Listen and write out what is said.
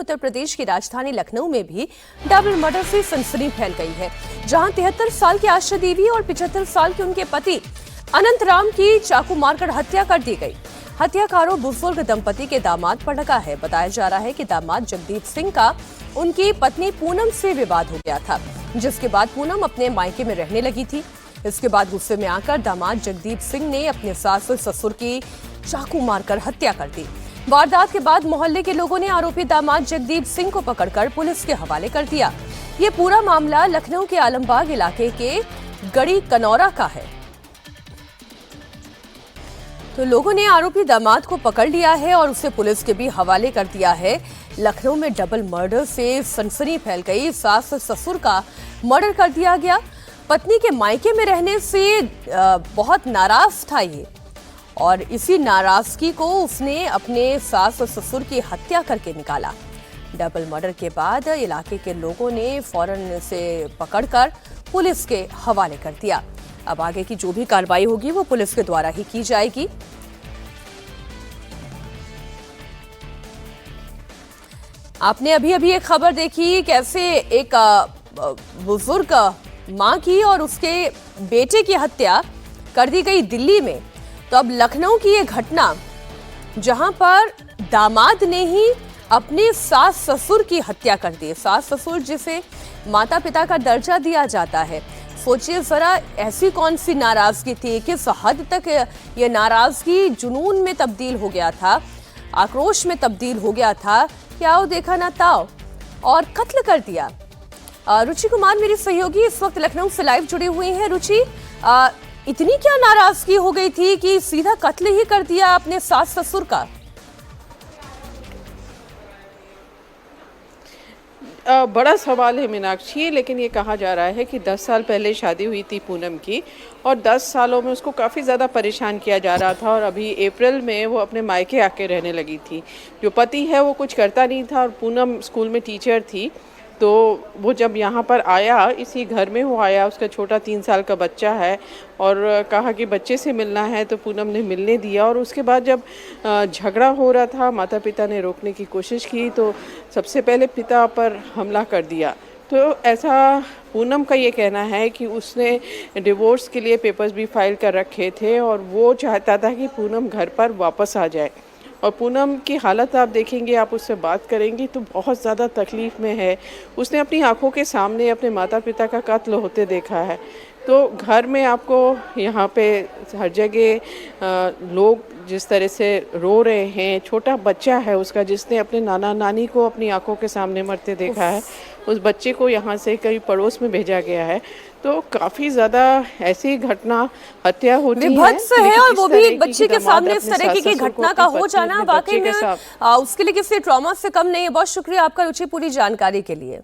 उत्तर प्रदेश की राजधानी लखनऊ में भी डबल मर्डर से सनसनी फैल गई है, जहां 73 साल की आशा देवी और 75 साल के उनके पति अनंत राम की चाकू मारकर हत्या कर दी गई। हत्याकारों बुजुर्ग दंपति के दामाद पर लगा है। बताया जा रहा है कि दामाद जगदीप सिंह का उनकी पत्नी पूनम से विवाद हो गया था, जिसके बाद पूनम अपने मायके में रहने लगी थी। इसके बाद गुस्से में आकर दामाद जगदीप सिंह ने अपने सास और ससुर की चाकू मारकर हत्या कर दी। वारदात के बाद मोहल्ले के लोगों ने आरोपी दामाद जगदीप सिंह को पकड़कर पुलिस के हवाले कर दिया। ये पूरा मामला लखनऊ के आलमबाग इलाके के गड़ी कनौरा का है। तो लोगों ने आरोपी दामाद को पकड़ लिया है और उसे पुलिस के भी हवाले कर दिया है। लखनऊ में डबल मर्डर से सनसनी फैल गई। सास ससुर का मर्डर कर दिया गया। पत्नी के मायके में रहने से बहुत नाराज था ये, और इसी नाराजगी को उसने अपने सास और ससुर की हत्या करके निकाला। डबल मर्डर के बाद इलाके के लोगों ने फौरन से पकड़कर पुलिस के हवाले कर दिया। अब आगे की जो भी कार्रवाई होगी वो पुलिस के द्वारा ही की जाएगी। आपने अभी अभी एक खबर देखी, कैसे एक बुजुर्ग मां की और उसके बेटे की हत्या कर दी गई दिल्ली में। तो अब लखनऊ की ये घटना, जहां पर दामाद ने ही अपने सास ससुर की हत्या कर दी। सास ससुर जिसे माता पिता का दर्जा दिया जाता है, सोचिए जरा ऐसी कौन सी नाराजगी थी, किस हद तक ये नाराजगी जुनून में तब्दील हो गया था, आक्रोश में तब्दील हो गया था कि आओ देखा ना ताओ, और कत्ल कर दिया। रुचि कुमार मेरी सहयोगी इस वक्त लखनऊ से लाइव जुड़ी हुई हैं। रुचि, इतनी क्या नाराजगी हो गई थी कि सीधा कत्ल ही कर दिया अपने सास ससुर का? बड़ा सवाल है मीनाक्षी, लेकिन ये कहा जा रहा है कि 10 साल पहले शादी हुई थी पूनम की, और 10 सालों में उसको काफ़ी ज़्यादा परेशान किया जा रहा था, और अभी अप्रैल में वो अपने मायके आके रहने लगी थी। जो पति है वो कुछ करता नहीं था, और पूनम स्कूल में टीचर थी। तो वो जब यहाँ पर आया, इसी घर में वो आया, उसका छोटा 3 साल का बच्चा है, और कहा कि बच्चे से मिलना है, तो पूनम ने मिलने दिया। और उसके बाद जब झगड़ा हो रहा था, माता पिता ने रोकने की कोशिश की, तो सबसे पहले पिता पर हमला कर दिया। तो ऐसा पूनम का ये कहना है कि उसने डिवोर्स के लिए पेपर्स भी फाइल कर रखे थे, और वो चाहता था कि पूनम घर पर वापस आ जाए। और पूनम की हालत आप देखेंगे, आप उससे बात करेंगी तो बहुत ज़्यादा तकलीफ़ में है। उसने अपनी आंखों के सामने अपने माता पिता का कत्ल होते देखा है। तो घर में आपको यहाँ पे हर जगह लोग जिस तरह से रो रहे हैं, छोटा बच्चा है उसका जिसने अपने नाना नानी को अपनी आंखों के सामने मरते देखा है, उस बच्चे को यहाँ से कहीं पड़ोस में भेजा गया है। तो काफ़ी ज़्यादा ऐसी घटना, हत्या होती है, और वो भी एक बच्चे के सामने इस तरह की घटना का हो जाना वाकई में उसके लिए किसी ट्रॉमा से कम नहीं है। बहुत शुक्रिया आपका रुचि पूरी जानकारी के लिए।